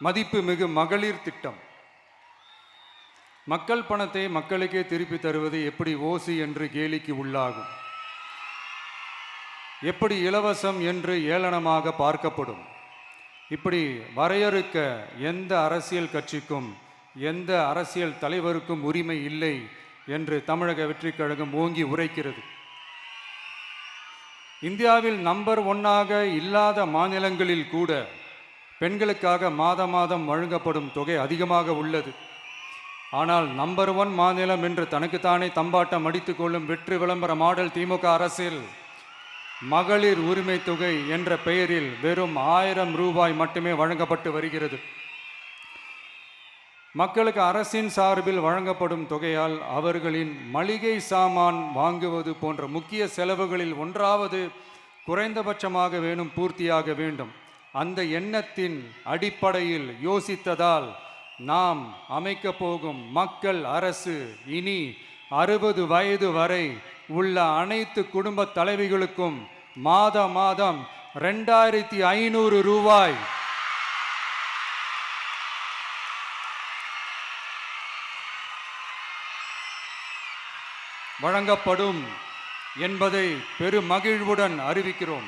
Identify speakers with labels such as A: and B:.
A: மதிப்புமிகு மகளிர் திட்டம். மக்கள் பணத்தை மக்களுக்கே திருப்பி தருவது எப்படி ஓசி என்று கேலிக்கு உள்ளாகும், எப்படி இலவசம் என்று ஏளனமாக பார்க்கப்படும். இப்படி வரையறுக்க எந்த அரசியல் கட்சிக்கும் எந்த அரசியல் தலைவருக்கும் உரிமை இல்லை என்று தமிழக வெற்றிக் கழகம் ஓங்கி உரைக்கிறது. இந்தியாவில் நம்பர் 1 இல்லாத மாநிலங்களில் கூட பெண்களுக்காக மாதம் வழங்கப்படும் தொகை அதிகமாக உள்ளது. ஆனால் நம்பர் 1 மாநிலம் என்று தனக்குத்தானே தம்பாட்டம் அடித்துக் கொள்ளும் வெற்றி விளம்பர மாடல் திமுக அரசில் மகளிர் உரிமை தொகை என்ற பெயரில் வெறும் 1000 ரூபாய் மட்டுமே வழங்கப்பட்டு வருகிறது. மக்களுக்கு அரசின் சார்பில் வழங்கப்படும் தொகையால் அவர்களின் மளிகை சாமான் வாங்குவது போன்ற முக்கிய செலவுகளில் ஒன்றாவது குறைந்தபட்சமாக பூர்த்தியாக வேண்டும். அந்த எண்ணத்தின் அடிப்படையில் யோசித்ததால் நாம் அமைக்க போகும் மக்கள் அரசு இனி 60 வயது வரை உள்ள அனைத்து குடும்ப தலைவிகளுக்கும் மாதம் 2500 ரூபாய் வழங்கப்படும் என்பதை பெருமகிழ்வுடன் அறிவிக்கிறோம்.